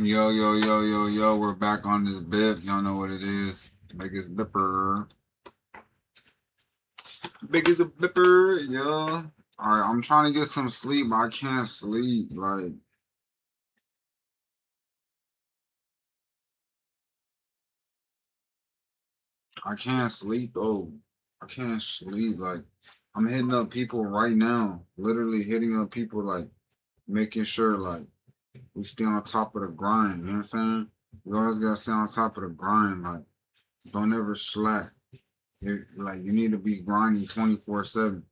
Yo, yo, yo, yo, yo, we're back on this bip. Y'all know what it is. Biggest bipper. Biggest bipper, yo. Alright, I'm trying to get some sleep, but I can't sleep. Like, I can't sleep, though. I can't sleep. Like, I'm hitting up people right now. Literally hitting up people, like, making sure, like, we stay on top of the grind. You know what I'm saying? We always gotta stay on top of the grind. Like, don't ever slack. Like you need to be grinding 24/7.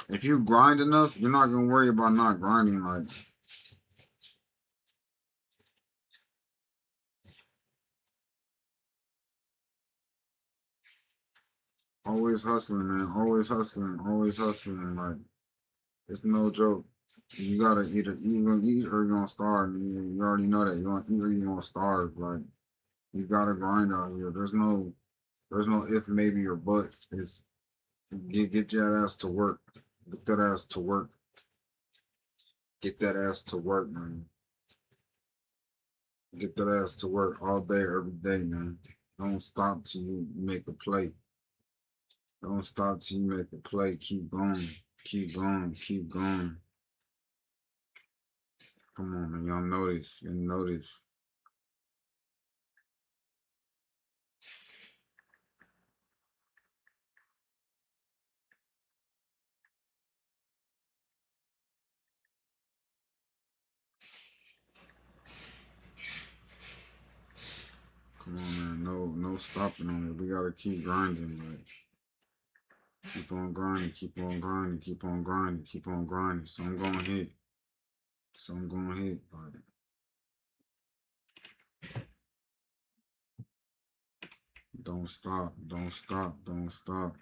If you grind enough, you're not gonna worry about not grinding. Like always hustling, man. Always hustling. Always hustling. Like it's no joke. You gotta either you gonna eat or you're gonna starve. You already know that. You're gonna eat or you're gonna starve. Like you gotta grind out here. There's no if, maybe, or buts. It's get your ass to work. Get that ass to work. Get that ass to work, man. Get that ass to work all day, every day, man. Don't stop till you make a play. Don't stop till you make a play. Keep going. Keep going. Keep going. Come on, man. Y'all know this. You know this. Come on, man. No stopping on it. We gotta keep grinding. Like keep on grinding. Keep on grinding. Keep on grinding. Keep on grinding. So I'm gonna hit. So I'm gonna hit. Like don't stop. Don't stop. Don't stop.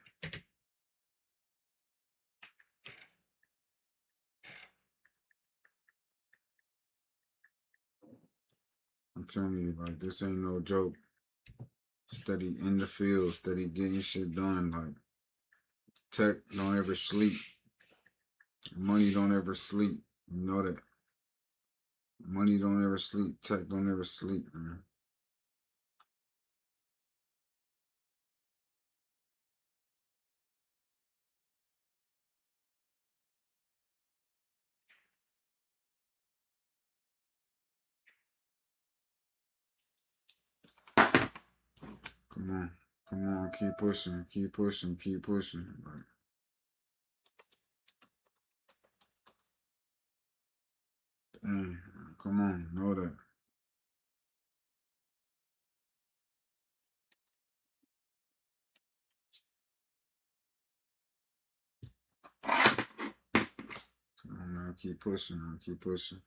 I'm telling you, like this ain't no joke. Steady in the field, steady getting shit done. Like tech don't ever sleep. Money don't ever sleep. You know that. Money don't ever sleep. Tech don't ever sleep, man. Come on. Come on. Keep pushing. Keep pushing. Keep pushing. Like, dang. Come on. Know that. Come on, man. Keep pushing, man. Keep pushing.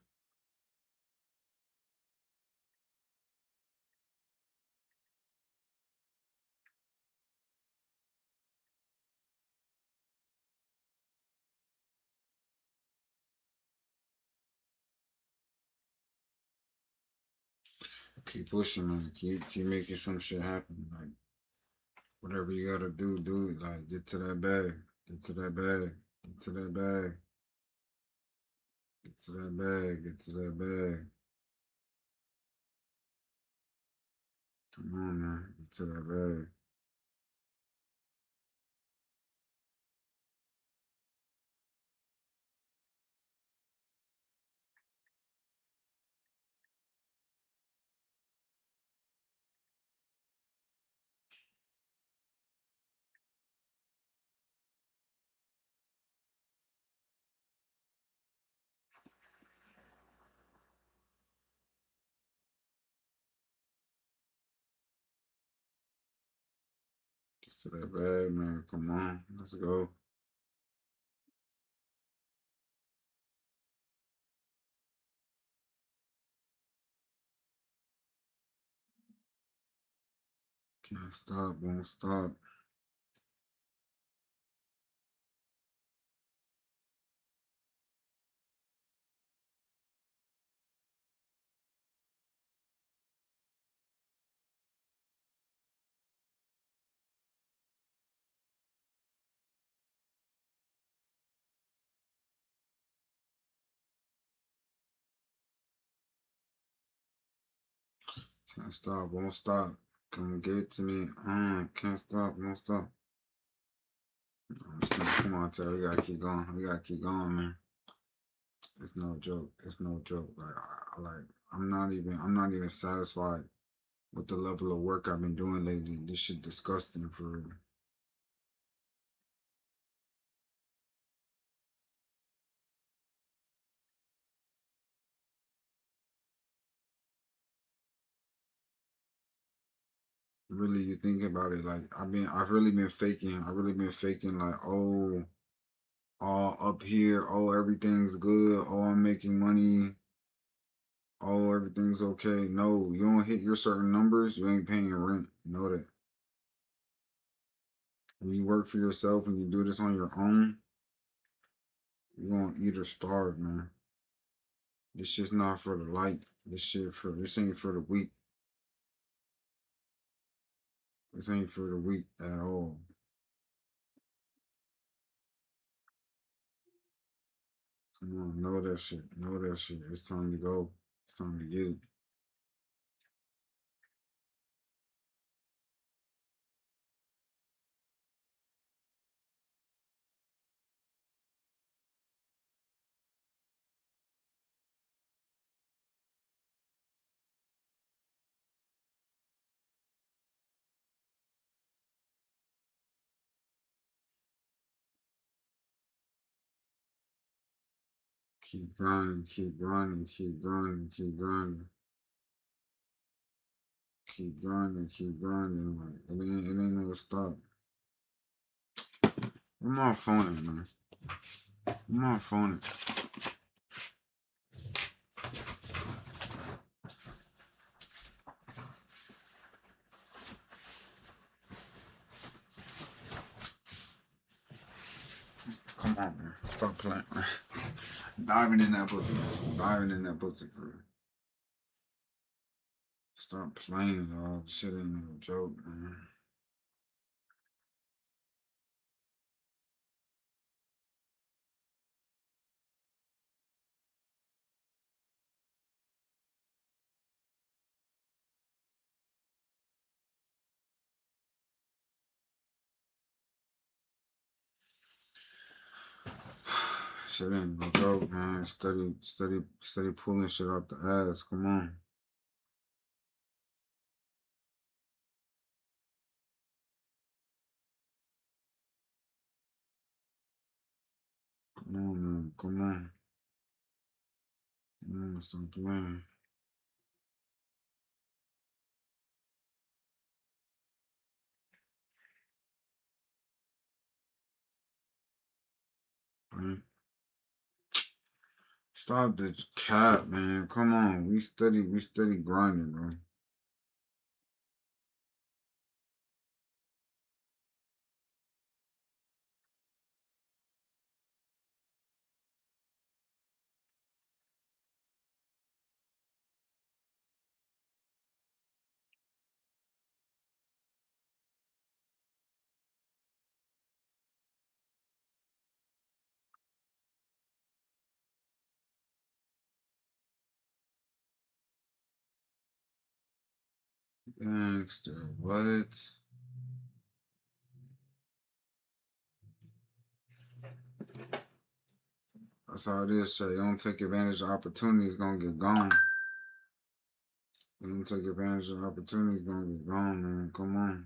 Keep pushing, man. Keep making some shit happen. Like whatever you gotta do, do it. Like get to that bag. Get to that bag. Get to that bag. Get to that bag. Get to that bag. Come on, man. Get to that bag. Get to that bag, man. Come on. Let's go. Can't stop, won't stop. Can't stop, won't stop. Come give it to me. Can't stop, won't stop. Come on, Terry. We gotta keep going. We gotta keep going, man. It's no joke. It's no joke. I'm not even satisfied with the level of work I've been doing lately. This shit disgusting for real. Really, you think about it, like I've really been faking. I've really been faking, like, oh, all up here, oh, everything's good, oh, I'm making money, oh, everything's okay. No, you don't hit your certain numbers, you ain't paying your rent. You know that. When you work for yourself and you do this on your own, you're gonna eat or starve, man. This shit's not for the light. This ain't for the weak. This ain't for the weak at all. Come on, know that shit. Know that shit. It's time to go. It's time to get it. Keep grinding, keep grinding, keep grinding, keep grinding, keep grinding, keep grinding. Like, it ain't no stop. Where my phone at, man? Where my phone at? Come on, man. Stop playing, man. Diving in that pussy. Diving in that pussy for real. Stop playing, dog. Shit ain't no joke, man. Shit ain't no joke, man. Steady pulling shit out the ass. Come on. Come on, man. Come on. Come on, stop playing. Man. Stop the cap, man. Come on. We steady grinding, bro. Gangster, what? That's how it is, sir. You don't take advantage of opportunities, gonna get gone. You don't take advantage of opportunities, gonna get gone, man. Come on.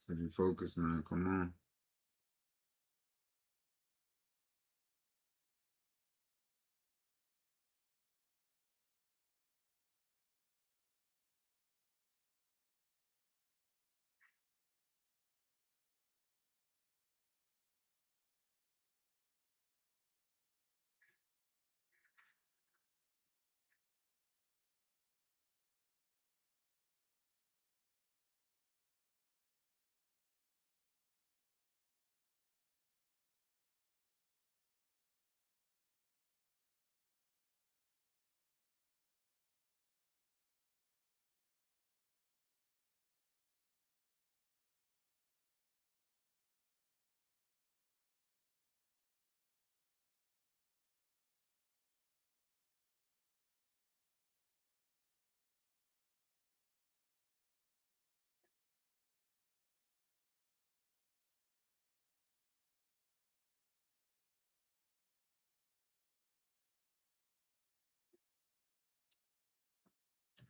Steady focus, man. Come on.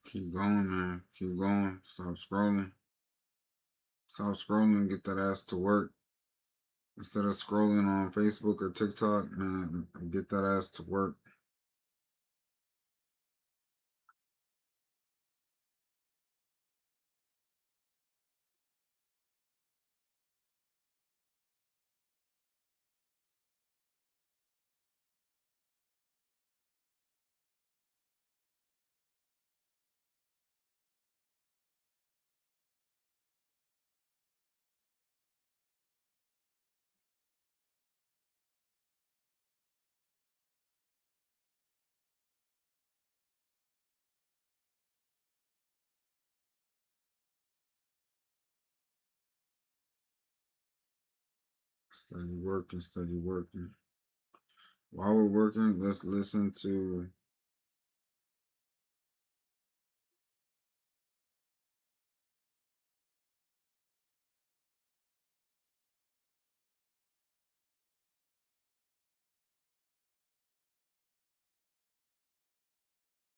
Keep going, man. Keep going. Stop scrolling. Stop scrolling. Get that ass to work. Instead of scrolling on Facebook or TikTok, man, get that ass to work. Steady working, steady working. While we're working, let's listen to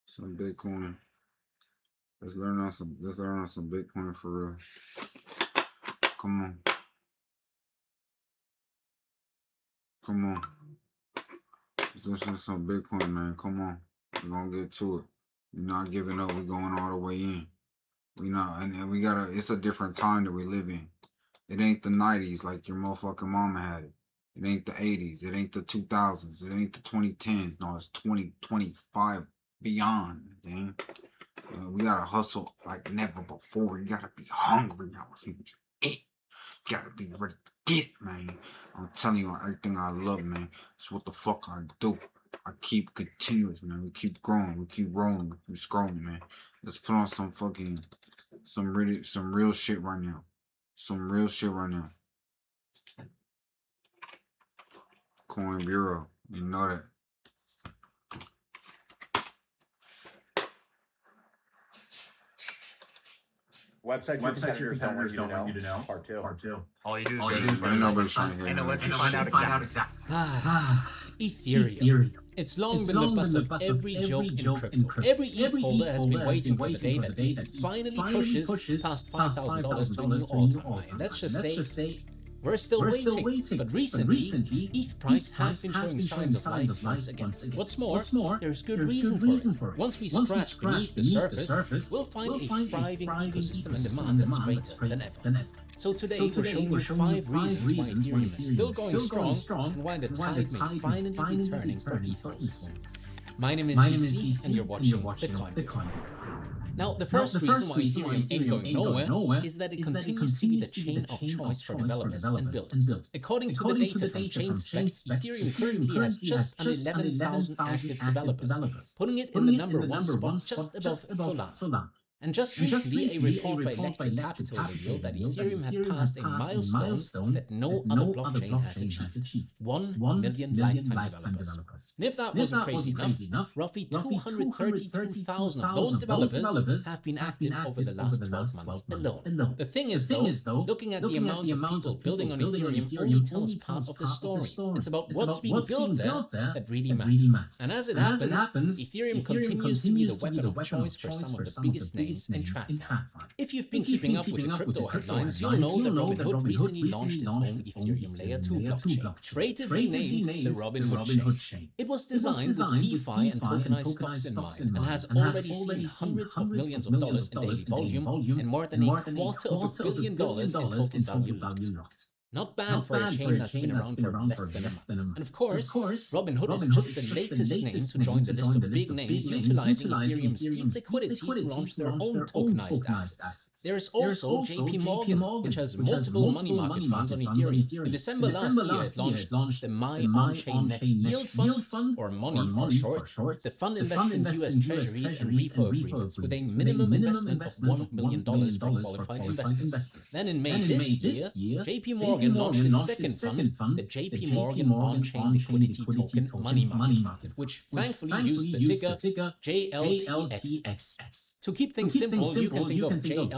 some Bitcoin. Let's learn on some Bitcoin for real. Come on. Come on. Let's listen to some Bitcoin, man. Come on. We're gonna get to it. We're not giving up. We're going all the way in. We not, and we gotta. It's a different time that we live in. It ain't the 90s like your motherfucking mama had it. It ain't the 80s. It ain't the 2000s. It ain't the 2010s. No, it's 2025 beyond. Dang. We gotta hustle like never before. You gotta be hungry out here. You gotta be ready to get, man. I'm telling you on everything I love, man. It's what the fuck I do. I keep continuous, man. We keep growing. We keep rolling. We keep scrolling, man. Let's put on some fucking, some real shit right now. Some real shit right now. Coin Bureau. You know that. Websites your competitors don't want you to know. Part two. All you do is All go you to do is this go to website. nobody's trying to hear And it it. lets you Just find shit. out exactly. Ethereum. It's long been the butt of every joke in crypto. Every ETH holder has been waiting for the day that ETH finally pushes past $5,000 to a new all-time high. And let's just say, we're still waiting. But recently, ETH price has been showing signs of life once again. What's more, there's good reason for it. Once we scratch beneath the surface, we'll find a thriving ecosystem and demand that's greater than ever. So today we're showing you 5 reasons why Ethereum is still going strong and why the tide may finally be turning for ETH holders. My name is DC and you're watching Bitcoin. Now, the first reason why Ethereum ain't going nowhere is that it continues to be the chain of choice for developers and builders. According to the data from ChainSpecs, Ethereum currently has just under 11,000 active developers, putting it in the #1 spot just above Solana. And just recently, a report by Electric Capital revealed that Ethereum had passed a milestone that no other blockchain has achieved: 1 million lifetime developers. And if that wasn't crazy enough, roughly 232,000 of those developers have been active over the last 12 months alone. The thing is though, looking at the amount of people building on Ethereum only tells part of the story. It's about what's being built there that really matters. And as it happens, Ethereum continues to be the weapon of choice for some of the biggest names names in TradFi. If you've been keeping up with the crypto headlines, you'll know that Robinhood recently launched its own Ethereum Layer 2 blockchain, creatively named the Robinhood Chain. It was designed with DeFi and tokenized stocks in mind and has already seen hundreds of millions of dollars in daily volume and more than $250 million in total value locked. Not bad for a chain that's been around for less than a month. And of course, Robinhood is just the latest name to join the list of big names utilizing Ethereum's deep liquidity to launch their own tokenized assets. There is also JP Morgan, which has multiple money market funds on Ethereum. In December last year, it launched the My On-Chain Net Yield Fund, or MONY for short. The fund invests in US Treasuries and repo agreements with a minimum investment of $1 million for qualified investors. Then in May this year, JP Morgan launched its second fund, the JP Morgan On-Chain Liquidity Token Money Market, which thankfully used the ticker JLTXX. To keep things simple, you can think of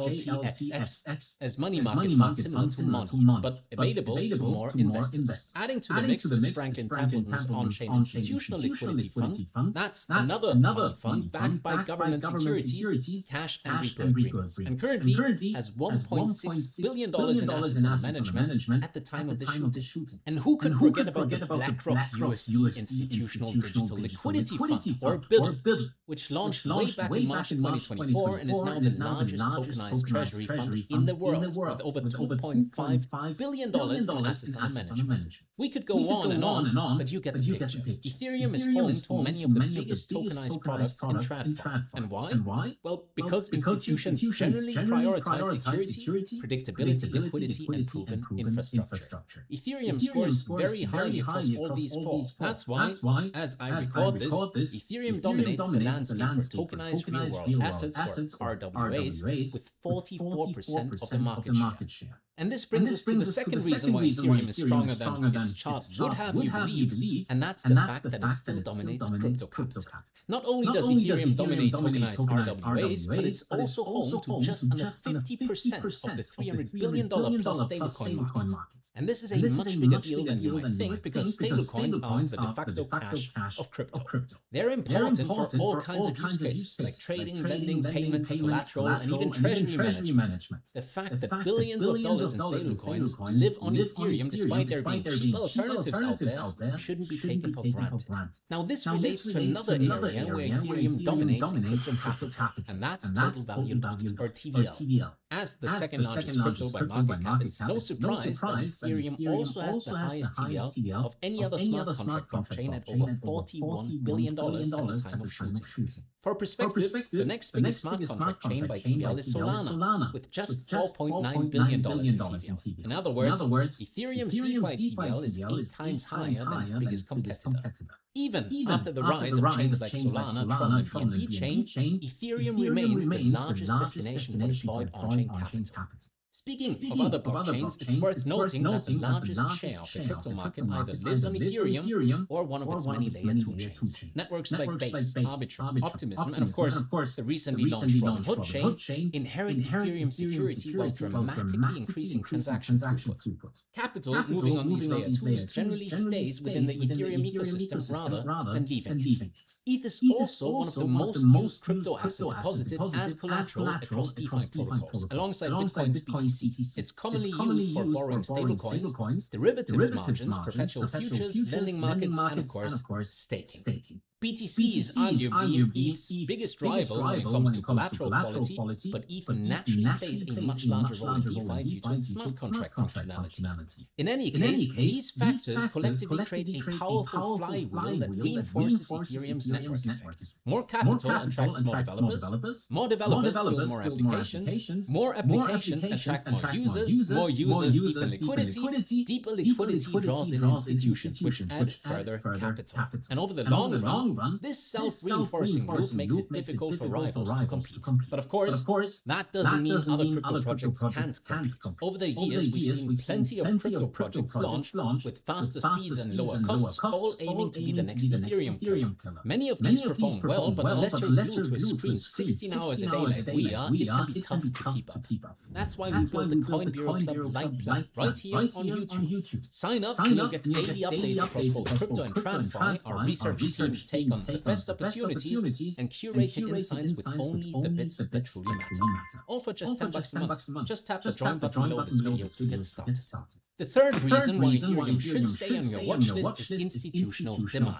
JLTXX as money market fund similar to MONY, but available to more investors. Adding to the mix is Franklin Templeton's On-Chain Institutional Liquidity Fund. That's another money fund backed by government securities, cash and repo agreements, and currently has $1.6 billion in assets under management at the time of the shooting. And who could forget about the BlackRock USD Institutional Digital Liquidity Fund, or BIDL, which launched way back in March 2024 and is now the largest tokenized treasury fund in the world, with over $2.5 billion in assets under management. We could go on and on, but you get the picture. Ethereum is home to many of the biggest tokenized products in TradFi. And why? Well, because institutions generally prioritize security, predictability, liquidity, and proven infrastructure. Ethereum scores very highly across all these four. That's why, as I record this, Ethereum dominates the landscape for tokenized real-world assets, or RWAs, with 44% of the market share. And this brings us to the second reason why Ethereum is stronger than its chart would have you believe, and that's the fact that it still dominates crypto capital. Not only does Ethereum dominate tokenized RWAs, but it's also home to just under 50% of the $300 billion plus stablecoin market. And this is a much bigger deal than you might think, because stablecoins are the de facto cash of crypto. They're important for all kinds of use cases, like trading, lending, payments, collateral, and even treasury management. The fact that billions of dollars in stablecoins live on Ethereum despite there being cheap alternatives out there shouldn't be taken for granted. Now this relates to another area where Ethereum dominates in crypto capital, and that's total value locked, or TVL. As the second largest crypto by market cap, it's no surprise that Ethereum also has the highest TVL of any other smart contract blockchain at over $41 billion at the time of shooting. For perspective, the next biggest smart contract chain by TVL is Solana, with just $4.9 billion in TVL. In other words, Ethereum's DeFi TVL is 8 times higher than its biggest competitor. Even after the rise of chains like Solana, Tron, and BNB Chain, Ethereum remains the largest destination for deployed on-chain capital. Speaking of other blockchains, it's worth noting that the largest share of the crypto market either lives on Ethereum or one of its many layer 2 chains. Networks like Base, Arbitrum, Optimism, and of course the recently launched Robinhood chain inherit Ethereum security while dramatically increasing transaction throughput. Capital moving on these layer 2s generally stays within the Ethereum ecosystem rather than leaving it. ETH is also one of the most used crypto assets deposited as collateral across DeFi protocols, alongside Bitcoin's BTC. It's commonly used for borrowing stablecoins, derivatives margins, perpetual futures, lending markets, and of course, staking. BTC is arguably ETH's biggest rival when it comes to collateral quality, but ETH naturally plays a much larger role in DeFi due to its smart contract functionality. In any case, these factors collectively create a powerful flywheel that reinforces Ethereum's network effects. More capital attracts more developers build more applications attract more users deeper liquidity draws in institutions, which add further capital. And over the long run, this self-reinforcing loop makes it difficult for rivals to compete. But of course, that doesn't mean other crypto projects can't compete. Over the years, we've seen plenty of crypto projects launched with faster speeds and lower costs, all aiming to be the next Ethereum killer. Many of these perform well, but unless you're glued to a screen 16 hours a day like we are, it can be tough to keep up. That's why we built the Coin Bureau Club Lite Plan right here on YouTube. Sign up and you'll get daily updates across both crypto and TradFi. Our research teams take take on the best opportunities and curated insights with only the bits that truly matter. All for just $10 a month. Just tap the join button below this video to get started. The third reason why Ethereum should stay on your watch list is institutional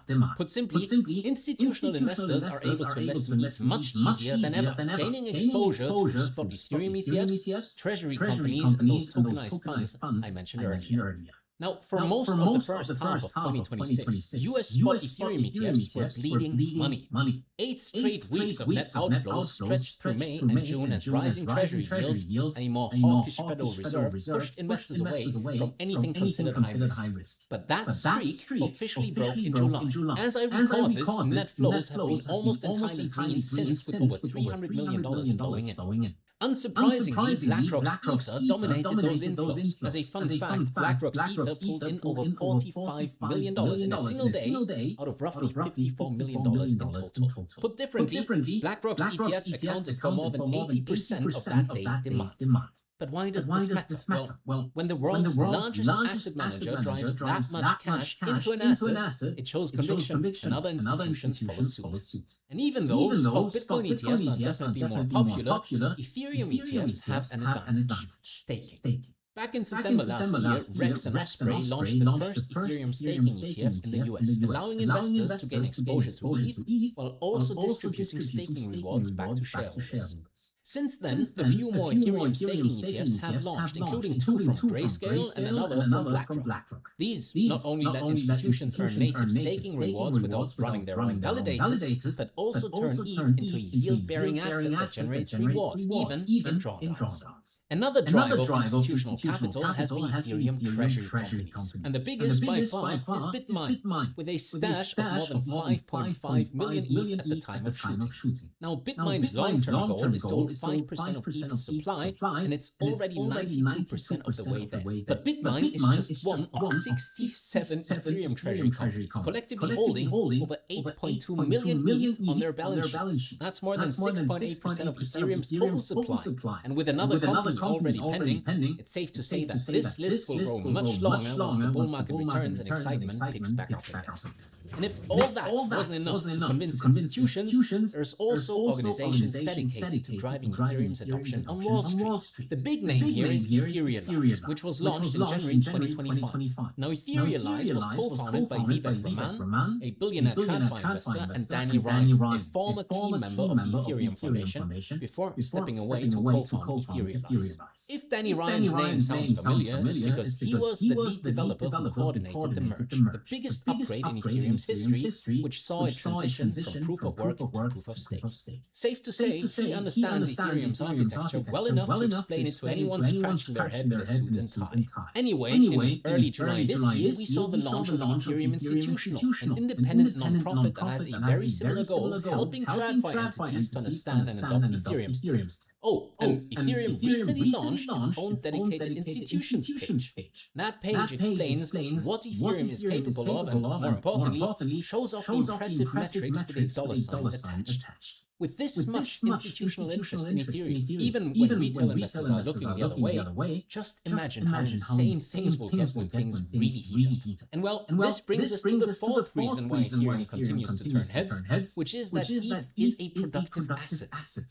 demand. Put simply, institutional investors are able to invest in ETH much easier than ever, gaining exposure to spot Ethereum ETFs, treasury companies, and those tokenized funds I mentioned earlier. Now, for most of the first half of 2026, US spot Ethereum ETFs were bleeding money. 8 straight weeks of net outflows stretched through May and June as rising treasury yields and a more hawkish Federal Reserve pushed investors away from anything considered high risk. But that streak officially broke in July. As I record this, net flows have been almost entirely green since, with over $300 million flowing in. Unsurprisingly, BlackRock's Ether dominated those inflows. As a fun fact, BlackRock's Ether pulled in over $45 million in a single day out of roughly $54 million in total. Put differently, BlackRock's ETF accounted for more than 80% of that day's demand. But why does this matter? Well, when the world's largest asset manager drives that much cash into an asset, it shows conviction, and other institutions follow suit. And even though spot Bitcoin ETFs are definitely more popular, Ethereum ETFs have an advantage: staking. Back in September last year, Rex and Osprey launched the first Ethereum staking ETF in the US, allowing investors to gain exposure to ETH while also distributing staking rewards back to shareholders. Since then, a few more Ethereum staking ETFs have launched, including 2 from Grayscale and another from BlackRock. These not only let institutions earn native staking rewards without running their own validators, but also turn ETH into a yield-bearing asset that generates rewards, even in drawdowns. Another driver of institutional capital has been Ethereum treasury companies, and the biggest by far is Bitmine, with a stash of more than 5.5 million ETH at the time of shooting. Now, Bitmine's long-term goal is to hold 5% of ETH's supply, and it's already 92% of the way there. But Bitmine is just one of 67 Ethereum treasury companies, collectively holding over 8.2 million ETH on their balance sheets. That's more than 6.8% of Ethereum's total supply. And with another company already pending, it's safe to say that this list will grow much longer once the bull market returns and excitement picks back up again. And if all that wasn't enough to convince institutions, there's also organizations dedicated to driving Ethereum's adoption on Wall Street. The big name here is Etherealize, which was launched in January 2025. Now, Etherealize was co-founded by Vivek Raman, a billionaire TradFi investor, and Danny Ryan, a former key member of the Ethereum Foundation, before stepping away to co-found Etherealize. If Danny Ryan's name sounds familiar, it's because he was the lead developer who coordinated the merge, the biggest upgrade in Ethereum's history, which saw it transition from proof of work to proof of stake. Safe to say, he understands Ethereum's architecture well enough to explain it to anyone scratching their head with a suit and tie. Anyway, in early July this year, we saw the launch of Ethereum Institutional, an independent non-profit that has a very similar goal, helping TradFi entities to understand and adopt Ethereum's tech. Oh, and Ethereum recently launched its own dedicated institutions page. That page explains what Ethereum is capable of and, more importantly, shows off the impressive metrics with a dollar sign attached. With this much institutional interest in Ethereum, even when retail investors are looking the other way, just imagine how insane things will get when things really heat up. And well, this brings us to the fourth reason why Ethereum continues to turn heads, which is that ETH is a productive asset.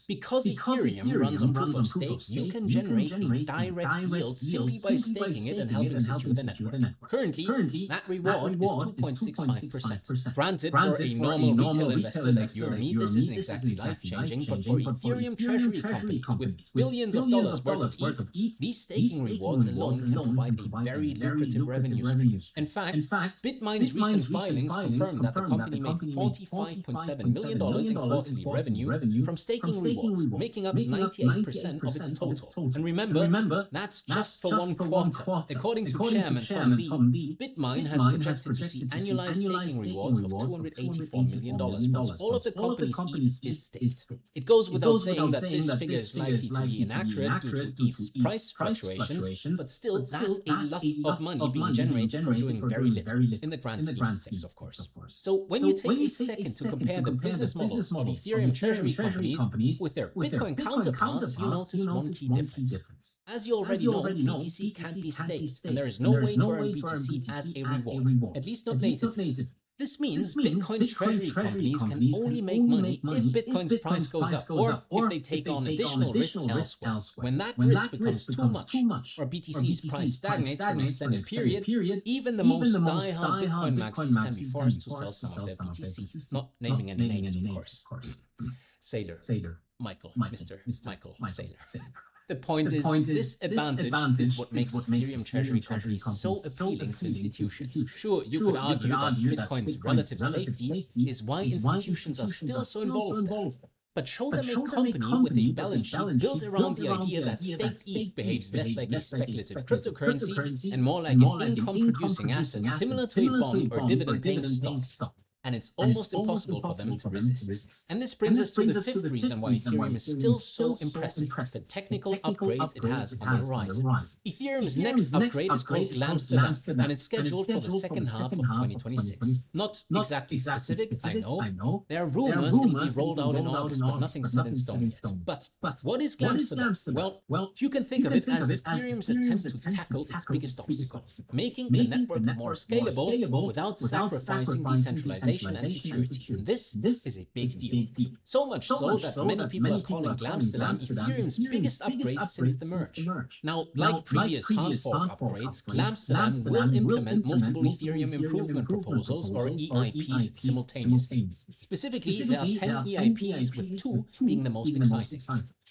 Because Ethereum runs on proof of stake, you can generate a direct yield simply by staking it and helping secure the network. Currently, that reward is 2.65%. Granted, for a normal retail investor like you or me, this isn't exactly life-changing, but for Ethereum treasury companies with billions of dollars worth of ETH, these staking rewards alone can provide a very lucrative revenue stream. In fact, Bitmine's recent filings confirm that the company made $45.7 million in quarterly revenue from staking rewards, making up 98% of its total. And remember, that's just for one quarter. According to Chairman Tom D, Bitmine has projected to see annualized staking rewards of $284 million once all of the company's ETH is staked. It goes without saying that this figure is likely to be inaccurate due to ETH's price fluctuations, but still, that's a lot of money being generated for doing very little, in the grand scheme of things, of course. So when you take a second to compare the business models of Ethereum treasury companies with their Bitcoin counterparts, you notice one key difference. As you already know, BTC can't be staked, and there is no way to earn BTC as a reward, at least not native. This means Bitcoin treasury companies can only make money if Bitcoin's price goes up, or if they take on additional risk elsewhere. When that risk becomes too much, or BTC's price stagnates for an extended period, even the most die-hard Bitcoin maxis can be forced to sell some of their BTC. Not naming any names, of course. Sailor. Michael. Mr. Michael Saylor. The point is, this advantage is what makes Ethereum treasury companies so appealing to institutions. Sure, you could argue that Bitcoin's relative safety is why institutions are still so involved there. But show them a company with a balance sheet built around the idea that staked ETH behaves less like a speculative cryptocurrency and more like an income-producing asset similar to a bond or dividend-paying stock. And it's almost impossible for them to resist. And this brings us to the fifth reason why Ethereum is still so impressive, the technical upgrades it has on the horizon. Ethereum's next upgrade is called Amsterdam, and it's scheduled for the second half of 2026. Not exactly specific, I know. There are rumors it will be rolled out in August, but nothing set in stone yet. But what is Amsterdam? Well, you can think of it as Ethereum's attempt to tackle its biggest obstacle, making the network more scalable without sacrificing decentralization and security. And this is a big deal. So much so that many people are calling Amsterdam Ethereum's biggest upgrade since the merge. Now, like previous hard fork upgrades, Amsterdam will implement multiple Ethereum improvement proposals, or EIPs, simultaneously. Specifically, there are 10 EIPs, with 2 being the most exciting.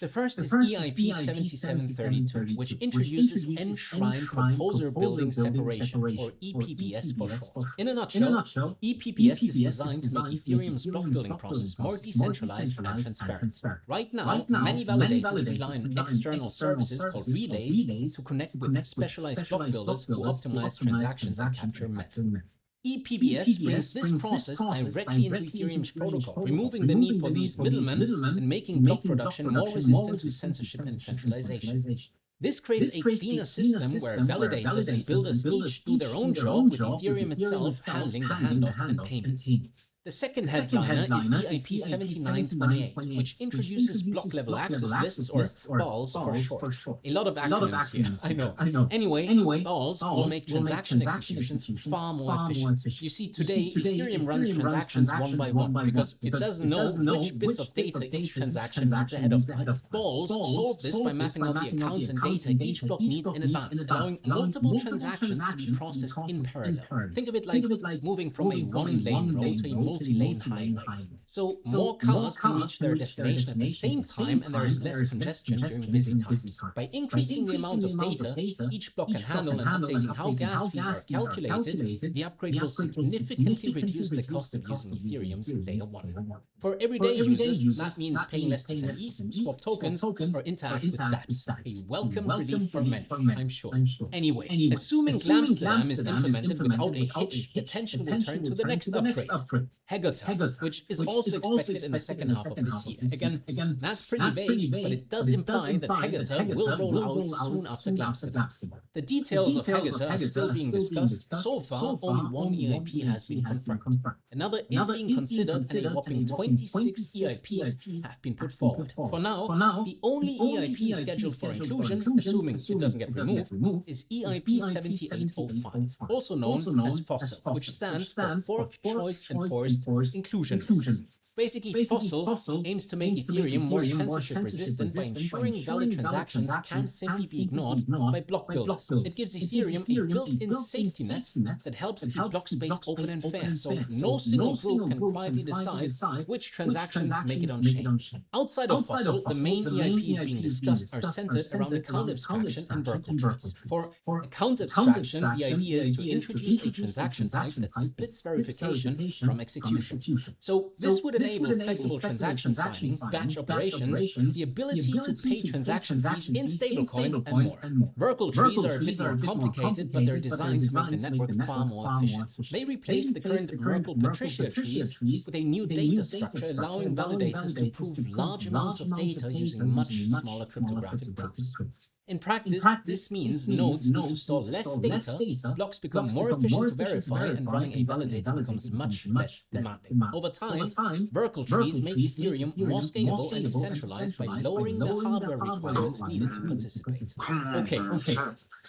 The first is EIP 7732, which introduces Enshrined Proposer Building Separation, or EPBS for short. In a nutshell, EPBS is designed to make Ethereum's block building process more decentralized and transparent. Right now, many validators rely on external services called relays to connect with specialized block builders who optimize transactions and capture method. EPBS brings this process directly into Ethereum's protocol, removing the need for these middlemen and making block production more resistant to censorship and centralization. This creates a cleaner system where validators and builders each do their own job, with Ethereum itself handling the handoff and payments. The second headliner is EIP 7928, which introduces block-level access lists, or BALs for short. A lot of acronyms here, I know. Anyway, BALs will make transaction executions far more efficient. You see, today, Ethereum runs transactions one by one because it doesn't know which bits of data each transaction needs ahead of time. BALs solve this by mapping out the accounts and data each block needs in advance, allowing multiple transactions to be processed in parallel. Think of it like moving from a one-lane road to a multi-lane highway. So more cars can reach their destination at the same time, and there is less congestion during busy times. By increasing the amount of data each block can handle and updating how gas fees are calculated, the upgrade will significantly reduce the cost of using Ethereum's Layer 1. For everyday users, that means paying less to send ETH, swap tokens, or interact with dApps. A welcome relief for many, I'm sure. Anyway, assuming Amsterdam is implemented without a hitch, attention will turn to the next upgrade, Hegota, which is also expected in the second half of this year. Again, that's pretty vague, but it does imply that Hegota will roll out soon after Amsterdam. The details of Hegota are still being discussed. So far, only one EIP has been confirmed. Another is being considered, and a whopping 26 EIPs have been put forward. For now, the only EIP scheduled for inclusion, assuming it doesn't get removed, is EIP 7805, also known as Fossil, which stands for Fork Choice Enforced Inclusion Lists. Basically, Fossil aims to make Ethereum more censorship resistant by ensuring valid transactions can't simply be ignored by block builders. It gives Ethereum a built-in safety net that helps keep block space open and fair, so no single group can quietly decide which transactions make it on chain. Outside of Fossil, the main EIPs being discussed are centered around account abstraction and Merkle trees. For account abstraction, the idea is to introduce a transaction type that splits verification from execution. So this would enable flexible transaction signing, batch operations, the ability to pay transaction fees in stablecoins, and more. Merkle trees are a bit more complicated, but they're designed to make the network far more efficient. They replace the current Merkle Patricia trees with a new data structure, allowing validators to prove large amounts of data using much smaller cryptographic proofs. In practice, this means nodes need to store less data, blocks become more efficient to verify, and running a validator becomes much less demanding. Over time, Merkle trees make Ethereum more scalable and decentralized by lowering the hardware requirements needed to participate. Okay,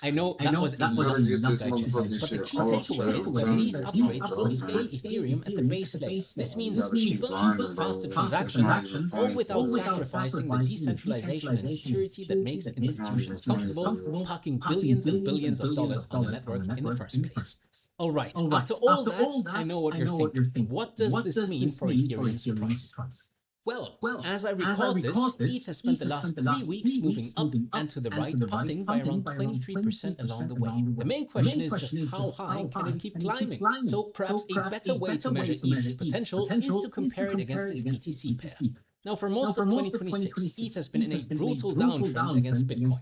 I know that was a lot to digest, but the key takeaway is that these upgrades will scale Ethereum at the base layer. This means cheaper, faster transactions, all without sacrificing the decentralization and security that makes institutions comfortable parking billions and billions of dollars on the network in the first place. Alright, after all that, I know what you're thinking. What does this mean for Ethereum's price? Well, as I record this, ETH has spent the last 3 weeks moving up and to the right, pumping by around 23% along the way. The main question is just how high can it keep climbing? So perhaps a better way to measure ETH's potential is to compare it against its BTC pair. Now, for most of 2026, ETH has been in a brutal downtrend against Bitcoin.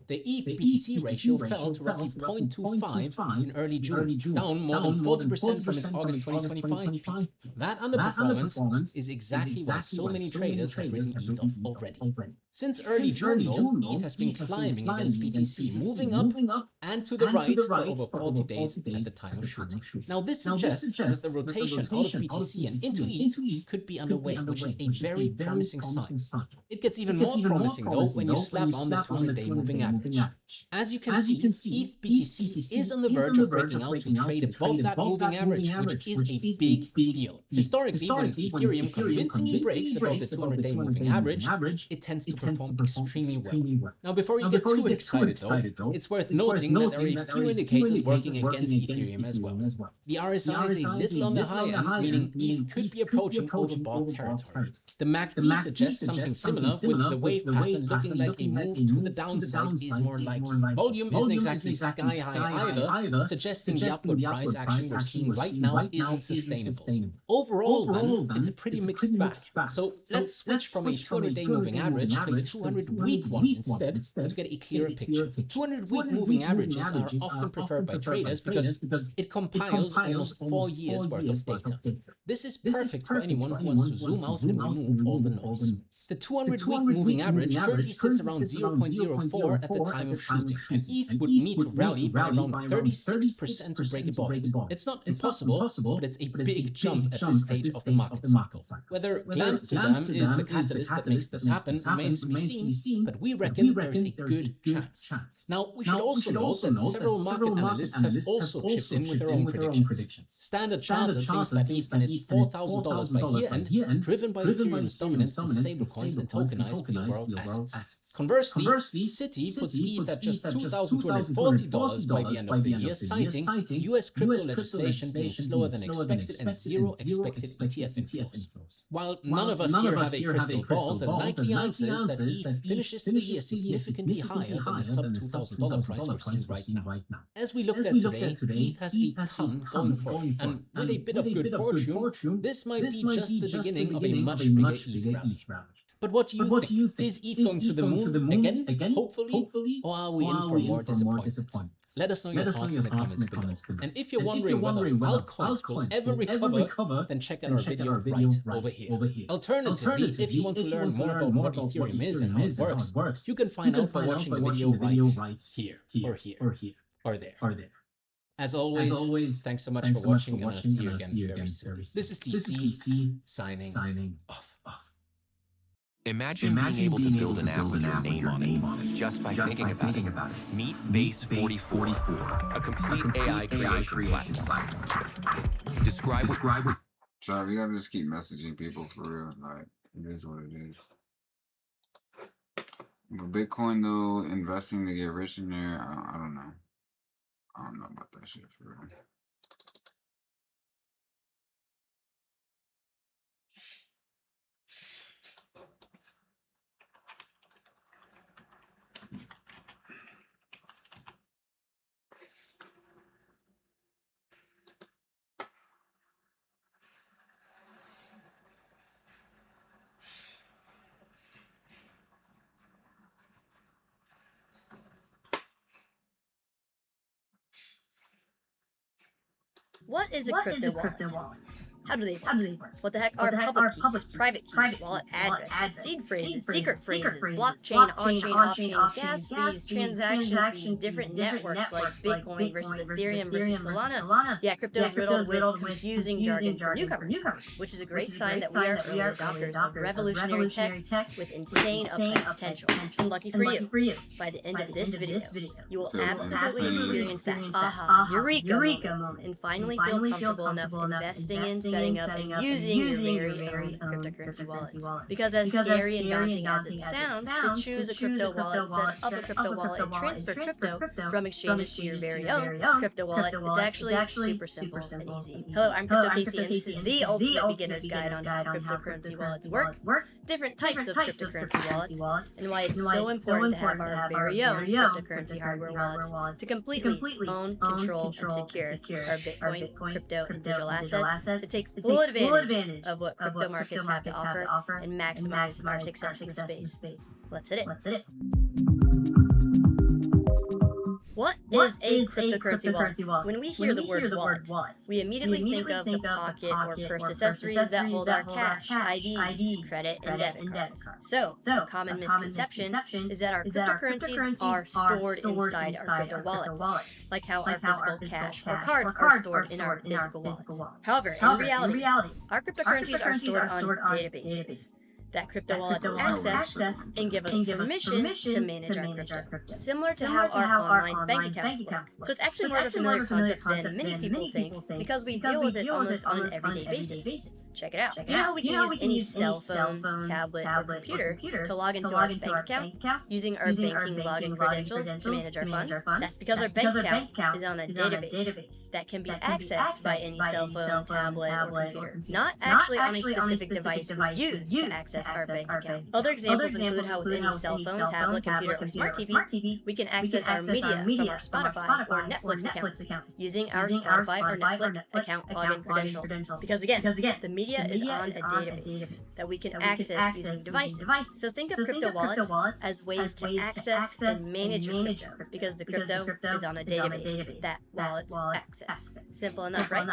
The ETH-BTC ratio fell to roughly 0.25 in early June, down more than 40% from its August 2025 peak. That underperformance is exactly why so many traders have written ETH off already. Since early June, though, ETH has been climbing against BTC, moving up and to the right for over 40 days at the time of shooting. Now, this suggests that the rotation out of BTC and into ETH could be underway, which is a very promising sign. It gets even more promising, though, when you slap on the 200-day moving average. As you can see, ETH-BTC is on the verge of breaking out to trade above that moving average, which is a big deal. Historically, when Ethereum convincingly breaks above the 200-day moving average, it tends to perform extremely well. Now, before you get too excited, though, it's worth noting that there are a few indicators working against Ethereum as well. The RSI is a little on the high end, meaning ETH could be approaching overbought territory. The MACD suggests something similar, with the wave pattern looking like a move to the downside is more likely. Volume isn't exactly sky high either, suggesting the upward price action we're seeing right now isn't sustainable. Overall, then, it's a pretty mixed bag. So let's switch from a 200-day moving average to a 200-week one instead to get a clearer picture. 200-week moving averages are often preferred by traders because it compiles almost 4 years worth of data. This is perfect for anyone who wants to zoom out and remove all the noise. The 200-week moving average currently sits around 0.04 at the time of shooting, and ETH would need to rally by around 36% to break above it. It's not impossible, but it's a big jump at this stage of the market cycle. Whether Glamsterdam is the catalyst that makes this happen remains to be seen, but we reckon there's a good chance. Now, we should also note that several market analysts have also chipped in with their own predictions. Standard Chartered thinks that ETH can hit $4,000 by year-end, driven by Ethereum's dominance in stablecoins and tokenized real-world assets. Conversely, Citi puts ETH at just $2,240 by the end of the year, citing US crypto legislation being slower than expected and zero expected ETF inflows. While none of us here have a crystal ball, the likely answer is that ETH finishes the year significantly higher than the sub-$2,000 price we're seeing right now. As we looked at today, ETH has a ton going for it, and with a bit of good fortune, this might be just the beginning of a much bigger ETH rally. But what do you think? Is ETH going to the moon again, hopefully, or are we in for more disappointment? Let us know your thoughts in the comments below. And if you're wondering whether altcoins will ever recover, then check out our video right over here. Alternatively, if you want to learn more about what Ethereum is and how it works, you can find out by watching the video right here, or there. As always, thanks so much for watching, and I'll see you again very soon. This is DC signing off. Imagine being able to build an app with your name on it just by thinking about it. Meet Base 44, a complete AI creation platform. Describe what... Trav, you gotta just keep messaging people for real. Like, it is what it is. But Bitcoin, though, investing to get rich in there, I don't know. I don't know about that shit for real. What is a crypto wallet? How do they work? What the heck are public keys, private keys, wallet addresses, seed phrases, secret phrases, blockchain, on-chain, off-chain, gas fees, transaction fees, different networks like Bitcoin versus Ethereum versus Solana? Yeah, crypto is riddled with confusing jargon for newcomers, which is a great sign that we are early adopters of revolutionary tech with insane upside potential. And lucky for you, by the end of this video, you will absolutely experience that aha, eureka moment and finally feel comfortable enough investing in, setting up, and using your very own cryptocurrency wallets. Because as scary and daunting as it sounds to choose a crypto wallet, set up a crypto wallet, and transfer crypto from exchanges to your very own crypto wallet, it's actually super simple and easy. Hello, I'm Crypto Casey, and this is the ultimate beginner's guide on how cryptocurrency wallets work, different types of cryptocurrency wallets, and why it's so important to have our very own cryptocurrency hardware wallets to completely own, control, and secure our Bitcoin, crypto, and digital assets to take full advantage of what crypto markets have to offer and maximize our success in the space. Let's hit it. What is a cryptocurrency wallet? When we hear the word wallet, we immediately think of the pocket or purse accessories that hold our cash, IDs, credit, and debit cards. So, a common misconception is that our cryptocurrencies are stored inside our crypto wallets, like how our physical cash or cards are stored in our physical wallets. However, in reality, our cryptocurrencies are stored on databases that crypto wallets access and give us permission to manage our crypto, similar to how our online bank accounts work. So it's actually more of a familiar concept than many people think because we deal with it almost on an everyday basis. Check it out. You know how we can use any cell phone, tablet, or computer to log into our bank account using our banking login credentials to manage our funds? That's because our bank account is on a database that can be accessed by any cell phone, tablet, or computer, not actually on a specific device we use to access our bank account. Other examples include how with any cell phone, tablet, computer, or smart TV, we can access our media from our Spotify or Netflix accounts using our Spotify or Netflix account login credentials. Because again, the media is on a database that we can access using devices. So think of crypto wallets as ways to access and manage your crypto because the crypto is on a database that wallets access. Simple enough, right?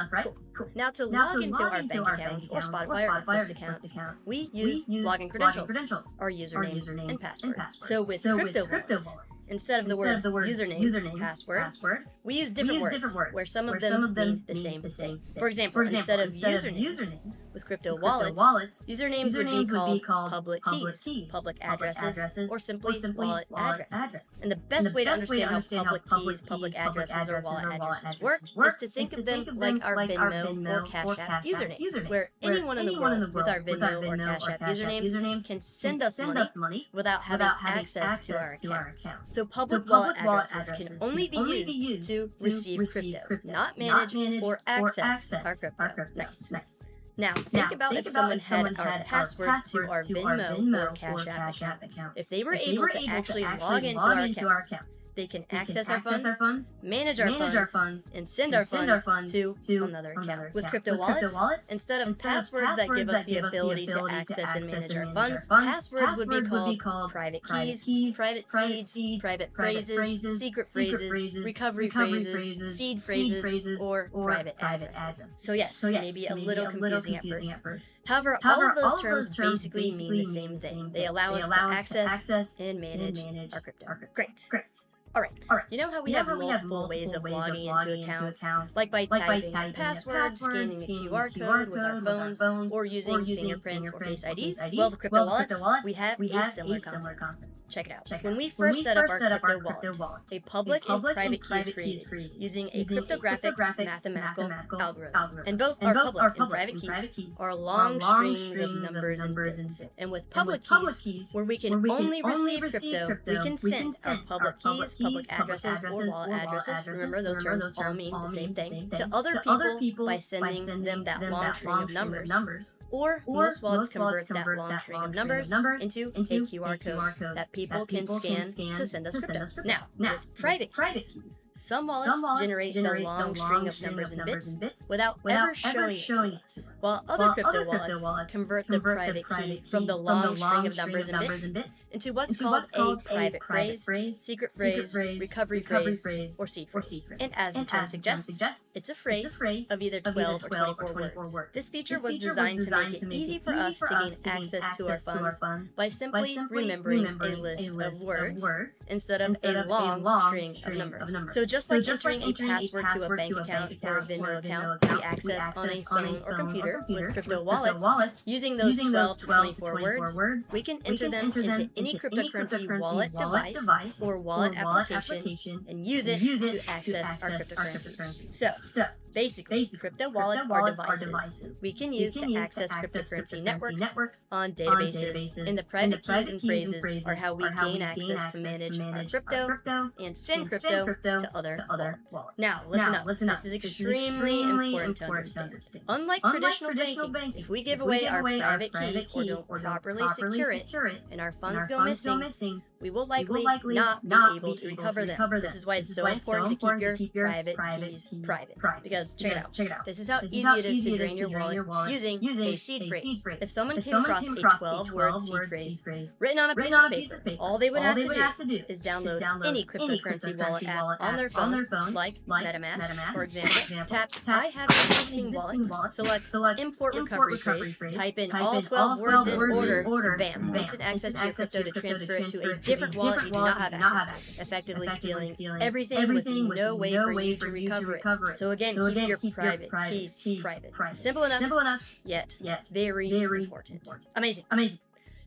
Cool. Now to log into our bank accounts or Spotify or Netflix accounts, we use login credentials, or username and password. So with crypto wallets, instead of the words username, password, we use different words, where some of them mean the same thing. For example, instead of usernames, with crypto wallets, usernames would be called public keys, public addresses, or simply wallet addresses. And the best way to understand how public keys, public addresses, or wallet addresses work is to think of them like our Venmo or Cash App username, where anyone in the world with our Venmo or Cash App usernames can send us money without having access to our accounts. So public wallet addresses can only be used to receive crypto, not manage or access our crypto. Nice. Now, think about if someone had our passwords to our Venmo or Cash App accounts. If they were able to actually log into our accounts, they can access our funds, manage our funds, and send our funds to another account. With crypto wallets, instead of passwords that give us the ability to access and manage our funds, passwords would be called private keys, private seeds, private phrases, secret phrases, recovery phrases, seed phrases, or private addresses. So yes, it may be a little confusing at first. However, all of those terms basically mean the same thing. They allow us to access and manage our crypto. Great. All right. You know how we have multiple ways of logging into accounts, like by typing in passwords, scanning a QR code with our phones, or using fingerprints or Face IDs? Well, the crypto wallets, we have a similar concept. Check it out. When we first set up our crypto wallet, a public and private key is created using a cryptographic mathematical algorithm. And both our public and private keys are long strings of numbers and bits. And with public keys, where we can only receive crypto, we can send our public keys, public addresses, or wallet addresses, remember those terms all mean the same thing, to other people by sending them that long string of numbers. Or most wallets convert that long string of numbers into a QR code that people can scan to send us crypto. Now, with private keys, some wallets generate the long string of numbers and bits without ever showing it to us, while other crypto wallets convert the private key from the long string of numbers and bits into what's called a private phrase, secret phrase, recovery phrase, or seed phrase. And as the term suggests, it's a phrase of either 12 or 24 words. This feature was designed to make it easy for us to gain access to our funds by simply remembering a list of words instead of a long string of numbers. So just like entering a password to a bank account or a Venmo account we access on a phone or computer with crypto wallets, using those 12 to 24 words, we can enter them into any cryptocurrency wallet device or wallet application and use it to access our cryptocurrencies. So, basically, crypto wallets are devices we can use to access cryptocurrency networks on databases, and the private keys and phrases are how we gain access to manage our crypto and send crypto to other wallets. Now, listen up. This is extremely important to understand. Unlike traditional banking, if we give away our private key or don't properly secure it and our funds go missing, we will likely not be able to recover them. This is why it's so important to keep your private keys private. Because check it out. This is how easy it is to drain your wallet using a seed phrase. If someone came across a 12-word seed phrase written on a piece of paper, all they would have to do is download any cryptocurrency wallet app on their phone, like MetaMask, for example. Tap I have an existing wallet, select import recovery phrase, type in all 12 words in order, bam, instant access to your crypto to transfer it to a different wallet you do not have access to, effectively stealing everything with no way for you to recover it. So again, keep your private keys private. Simple enough, yet very important. Amazing.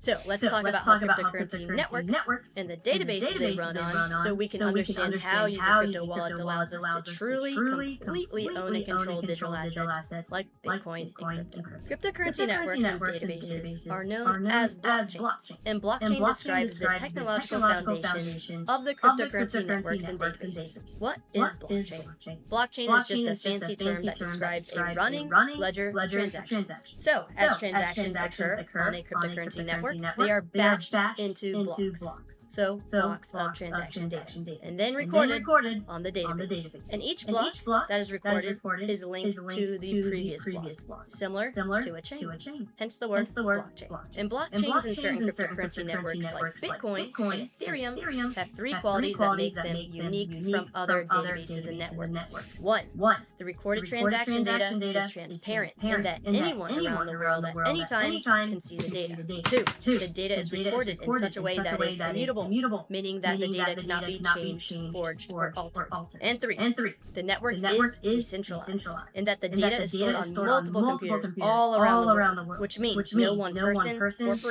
So let's talk about how cryptocurrency networks and the databases they run on so we can understand how using crypto wallets allows us to truly, completely own and control digital assets like Bitcoin and crypto. Cryptocurrency networks and databases are known as blockchain, and blockchain describes the technological foundation of the cryptocurrency networks and databases. What is blockchain? Blockchain is just a fancy term that describes a running ledger transaction. So, as transactions occur on a cryptocurrency network, they are batched into blocks. So blocks of transaction data, and then recorded on the database. And each block that is recorded is linked to the previous block, similar to a chain. Hence the word blockchain. And blockchains in certain cryptocurrency networks like Bitcoin and Ethereum have three qualities that make them unique from other databases and networks. One, the recorded transaction data is transparent in that anyone around the world at any time can see the data. Two, the data is recorded in such a way that is immutable, meaning that the data cannot be changed, forged, or altered. And three, the network is decentralized, in that the data is stored on multiple computers all around the world, which means no one person,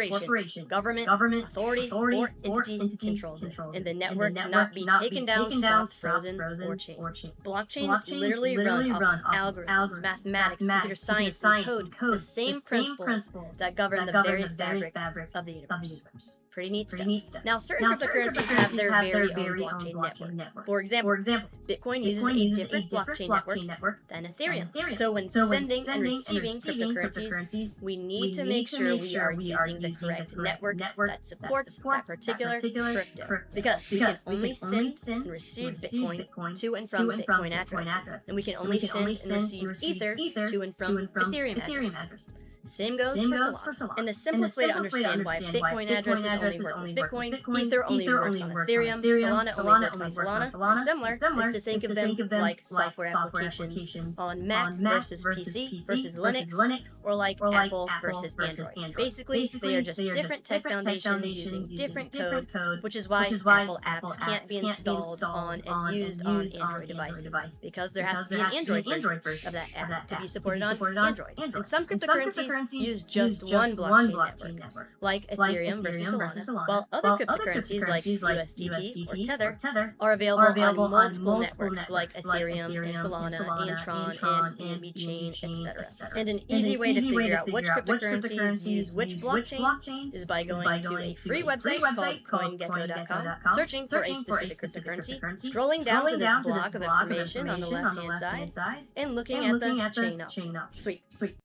corporation, government, authority, or entity controls it, and the network cannot be taken down, stopped, frozen, or changed. Blockchains literally run off algorithms, mathematics, computer science, and code, the same principles that govern the very fabric of the universe. Pretty neat stuff. Now, certain cryptocurrencies have their very own blockchain network. For example, Bitcoin uses a different blockchain network than Ethereum. So when sending and receiving cryptocurrencies, we need to make sure we are using the correct network that supports that particular crypto. Because we can only send and receive Bitcoin to and from Bitcoin addresses, and we can only send and receive Ether to and from Ethereum addresses. Same goes for Solana. And the simplest way to understand why Bitcoin addresses only work with Bitcoin, Ether only works on Ethereum, Solana only works on Solana, and similar is to think of them like software applications on Mac versus PC versus Linux, or like Apple versus Android. Basically, they are just different tech foundations using different code, which is why Apple apps can't be installed on and used on Android devices, because there has to be an Android version of that app to be supported on Android. And some cryptocurrencies use just one blockchain network, like Ethereum versus Solana, while other cryptocurrencies like USDT or Tether are available on multiple networks like Ethereum and Solana and Tron and Chain, etc. And an easy way to figure out which cryptocurrencies use which blockchain is by going to a free website called CoinGecko.com, searching for a specific cryptocurrency, scrolling down to this block of information on the left-hand side, and looking at the chain option. Sweet.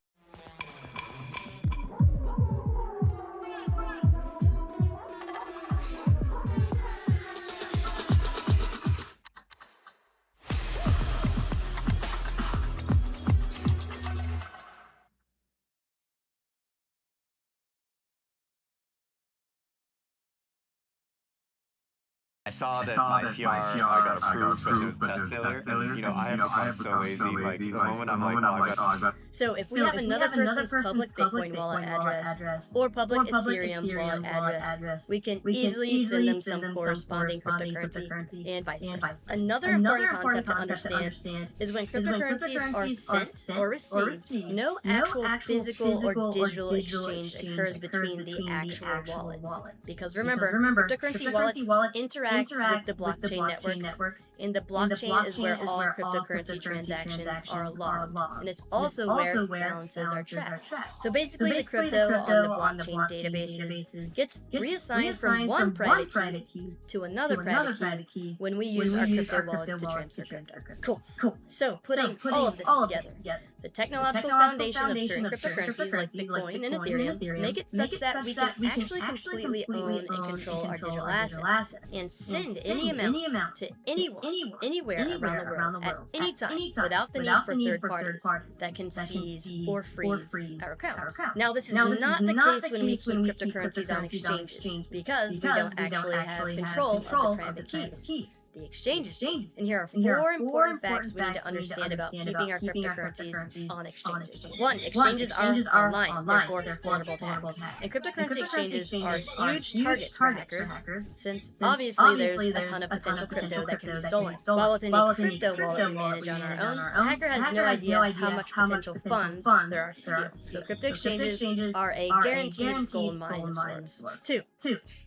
saw that my PR got approved, but it was test failure. And, you know, I have become so lazy. Like, the moment I'm like, oh, I got... So if we have another person's public Bitcoin wallet address or public Ethereum wallet address, we can easily send them some corresponding cryptocurrency and vice versa. Another important concept to understand is when cryptocurrencies are sent or received, no actual physical or digital exchange occurs between the actual wallets. Because remember, cryptocurrency wallets interact with the blockchain networks, and the blockchain is where all cryptocurrency transactions are logged, and it's also where balances are tracked. So basically, the crypto on the blockchain databases gets reassigned from one private key to another private key when we use our crypto wallets to transfer crypto. Cool. So putting all of this together, the technological foundation of certain cryptocurrencies like Bitcoin and Ethereum make it such that we can actually completely own and control our digital assets and send any amount to anyone, anywhere around the world at any time without the need for third parties that can seize or freeze our accounts. Now, this is not the case when we keep cryptocurrencies on exchanges because we don't actually have control of the private keys. The exchanges. And here are four important facts we need to understand about keeping our cryptocurrencies on exchanges. 1. Exchanges are online, therefore vulnerable to hacks. And cryptocurrency exchanges are huge targets for hackers, since obviously there's a ton of potential crypto that can be stolen. While with any crypto wallet we manage on our own, the hacker has no idea how much potential funds there are to steal. So crypto exchanges are a guaranteed gold mine of sorts. 2.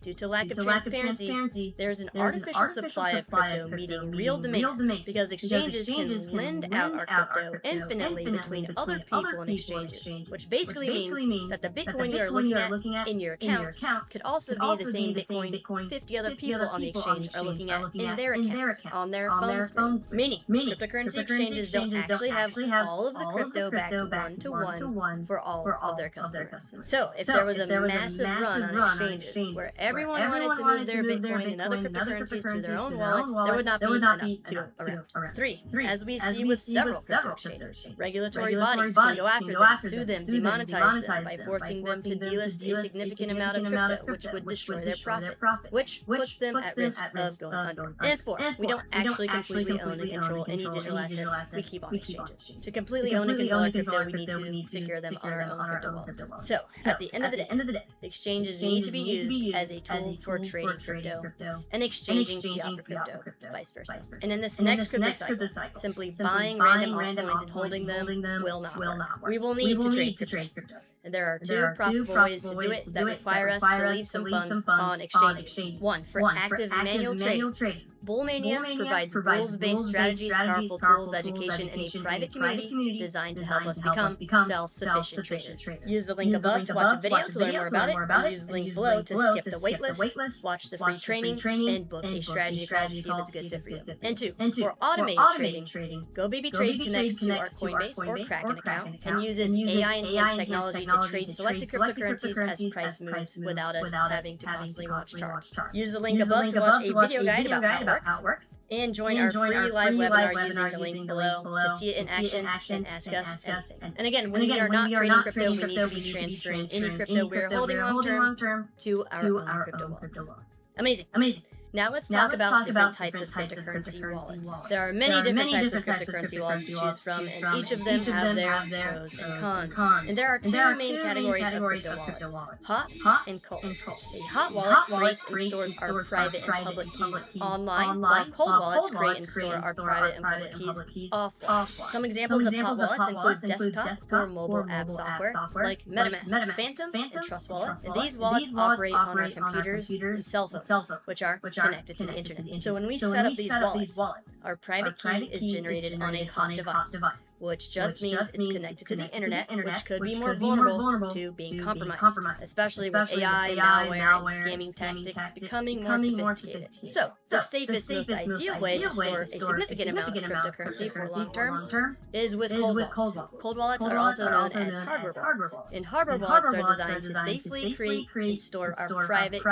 Due to lack of transparency, there is an artificial supply of crypto meeting real demand because exchanges can lend out our crypto infinitely between other people in exchanges, which basically means that the Bitcoin you are looking at in your account could also be the same Bitcoin 50 other people on the exchange are looking at in their accounts, on their phones. Meaning, cryptocurrency exchanges don't actually have all of the crypto backed one-to-one for all of their customers. So, if there was a massive run on exchanges where everyone wanted to move their Bitcoin and other cryptocurrencies to their own wallet, there would not be enough to go around. 3. As we see with several crypto exchanges, regulatory bodies can go after them, sue them, demonetize them by forcing them to delist a significant amount of crypto, which would destroy their profits, which puts them at risk of going under. And 4. We don't actually completely own and control any digital assets we keep on exchanges. To completely own and control our crypto, we need to secure them on our own crypto wallet. So, at the end of the day, exchanges need to be used as a tool for trading crypto and exchanging fiat for crypto, vice versa. And in this next crypto cycle, simply buying random altcoins and holding them will not work. We will need to trade crypto. And there are two profitable ways to do it that require us to leave some funds on exchanges. 1. For active manual trading. Bullmania provides rules-based strategies, powerful tools, education, and a private community designed to help us become self-sufficient traders. Use the link above to watch a video to learn more about it, or use the link below to skip the waitlist, watch the free training, and book a strategy call to see if it's a good fit for you. And 2, for automated trading, GoBabyTrade connects to our Coinbase or Kraken account and uses AI-enhanced technology to trade selected cryptocurrencies as price moves without us having to constantly watch charts. Use the link above to watch a video guide about how it works, and join our free live webinar using the link below to see it in action and ask us anything. And again, when we are not trading crypto, we need to be transferring any crypto we're holding long-term to our own crypto wallets. Amazing. Now let's talk about different types of cryptocurrency wallets. There are many different types of cryptocurrency wallets to choose from, and each of them have their pros and cons. And there are two main categories of crypto wallets, hot and cold. A hot wallet creates and stores our private and public keys online, while cold wallets create and store our private and public keys offline. Some examples of hot wallets include desktop or mobile app software like MetaMask, Phantom, and Trust Wallet. And these wallets operate on our computers and cell phones, which are connected to the internet. So when we set up these wallets, our private key is generated on a hot device, which just means it's connected to the internet, which could be more vulnerable to being compromised, especially with AI, malware, and scamming tactics becoming more sophisticated. So the safest, most ideal way to store a significant amount of cryptocurrency for long term is with cold wallets. Cold wallets are also known as hardware wallets. And hardware wallets are designed to safely create and store our private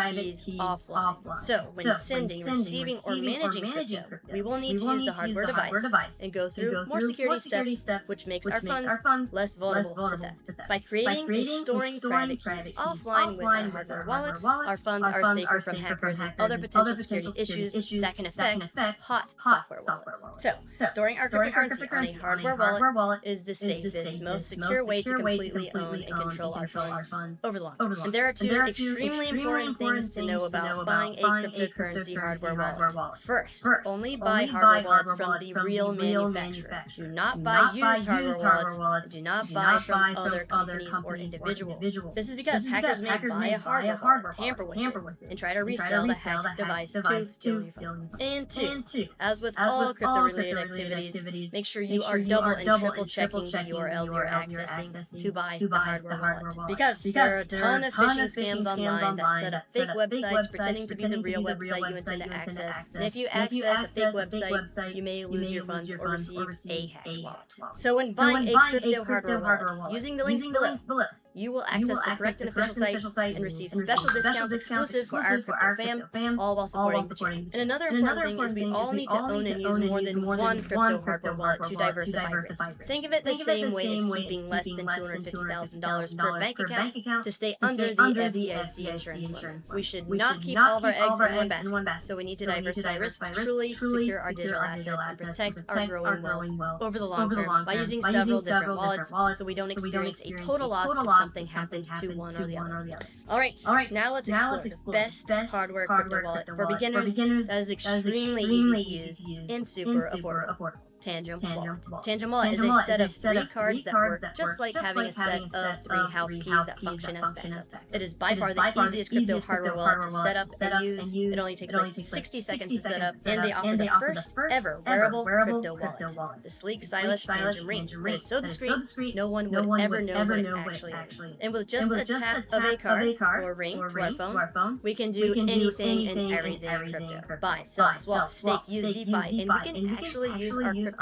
keys offline. So when sending, receiving, or managing crypto, we will need to use the hardware device and go through more security steps, which makes our funds less vulnerable to theft. By creating and storing private keys offline with our hardware wallets, our funds are safer from hackers and other potential security issues that can affect hot software wallets. So, storing our cryptocurrency on a hardware wallet is the safest, most secure way to completely own and control our funds over the long term. And there are two extremely important things to know about buying a cryptocurrency hardware wallet. First, only buy hardware wallets from the real manufacturer. Do not buy used hardware wallets, and do not buy from other companies or individuals. This is because hackers may buy a hardware wallet, tamper with it, and try to resell the hacked device to steal your funds. And two, as with all crypto-related activities, make sure you are double and triple checking the URLs you're accessing to buy the hardware wallet. Because there are a ton of phishing scams online that set up fake websites pretending to be the real website you intend to access. And if you access a fake website, you may lose your funds or receive a hacked wallet. So when buying a crypto hardware wallet, using the links below, you will access the correct and official site and receive special discounts exclusive for our crypto fam, all while supporting the channel. And another important thing is we all need to own and use more than one crypto hardware wallet to diversify risk. Think of it the same way as keeping less than $250,000 per bank account to stay under the FDIC insurance limit. We should not keep all of our eggs in one basket, so we need to diversify risk to truly secure our digital assets and protect our growing wealth over the long term by using several different wallets so we don't experience a total loss if something happened to one or the other. Alright, now let's explore the best hardware crypto wallet for beginners that is extremely easy to use and super affordable. Tangent Wallet. Tangent Wallet is a set of 3 cards that work just like having a set of 3 house keys that function as backups. It is by far the easiest crypto hardware wallet to set up and use. It only takes like 60 seconds to set up, and they offer the first ever wearable crypto wallet. The sleek, stylish Tangent Ring. It is so discreet, no one would ever know what it actually is. And with just a tap of a card or ring to our phone, we can do anything and everything in crypto. Buy, sell, swap, stake, use DeFi, and we can actually use our crypto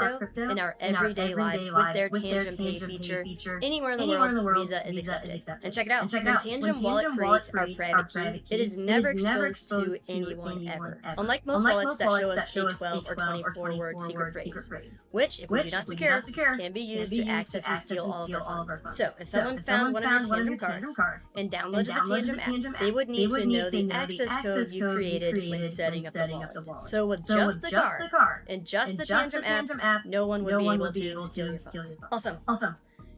in our everyday lives with their Tangent Pay feature. Anywhere in the world, Visa is accepted. And check it out, when Tangent Wallet creates our private key, it is never exposed to anyone ever. Unlike most wallets that show us a 12 or 24-word secret phrase, which, if we do not secure, can be used to access and steal all of our funds. So, if someone found one of your Tangent cards and downloaded the Tangent app, they would need to know the access code you created when setting up the wallet. So, with just the card and just the Tangent app, no one would be able to steal your funds. Awesome.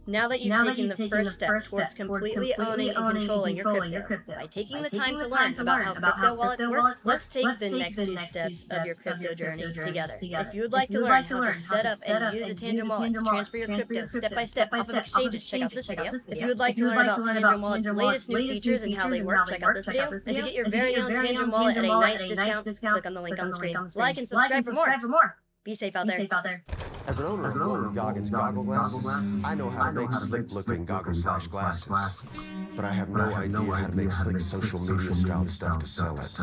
Now that you've taken the first step towards completely owning and controlling your crypto, by taking the time to learn about how crypto wallets work, let's take the next few steps of your crypto journey together. If you would like to learn how to set up and use a Tangent Wallet to transfer your crypto step by step off of exchanges, check out this video. If you would like to learn about Tangent Wallet's latest new features and how they work, check out this video. And to get your very own Tangent Wallet at a nice discount, click on the link on the screen. Like and subscribe for more. Be safe out there. As an owner of one of Goggins goggle glasses, I know how to make slick-looking goggle/glasses. But I have no idea how to make slick social media style stuff to sell it.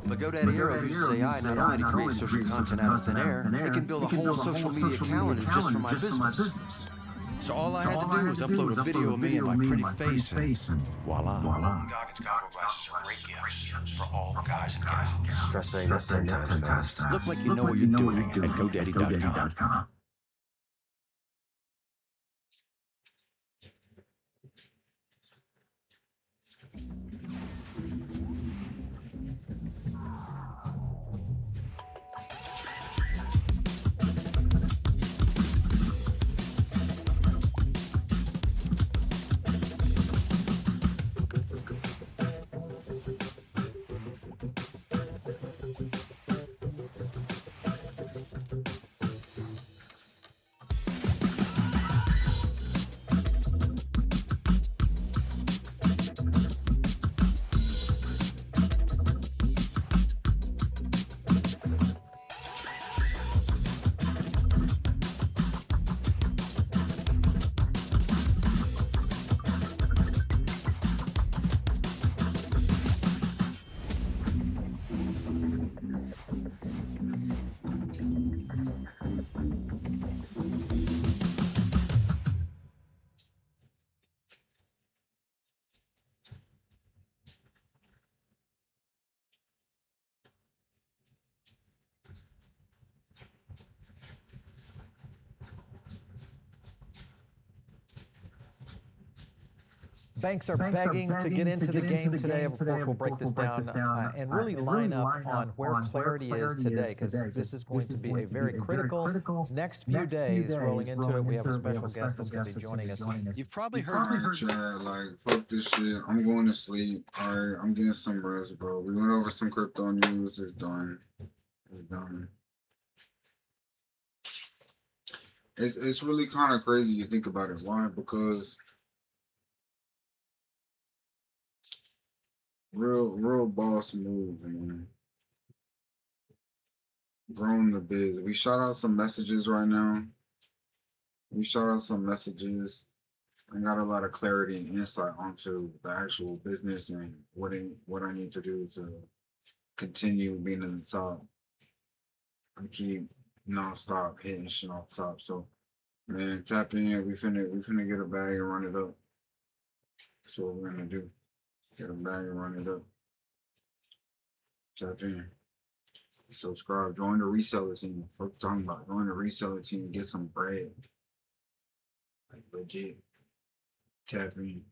But GoDaddy Hero uses AI not only to create social content out of thin air, it can build a whole social media calendar just for my business. So all I had to do was upload a video of me and my pretty face, and voila. Goggins goggle glasses are great gifts for all guys and gals. Stress ain't up 10 times fast. Look like you know what you're doing at GoDaddy.com. Banks are begging to get into the game today. Of course, we'll break this down and really line up on where clarity is today, because this is going to be a very critical next few days rolling into it. We have a special guest that's going to be joining us. You've probably heard. Chad, like, fuck this shit. I'm going to sleep. All right, I'm getting some rest, bro. We went over some crypto news. It's done. It's done. It's really kind of crazy you think about it. Why? Because real boss move, man. Growing the biz. We shout out some messages right now. We shout out some messages. I got a lot of clarity and insight onto the actual business and what I need to do to continue being in the top and keep non-stop hitting shit off top. So, man, tap in. We finna get a bag and run it up. That's what we're gonna do. Get a bag and run it up. Tap in. Subscribe. Join the reseller team. Fuck you talking about. Join the reseller team and get some bread. Like legit. Tap in.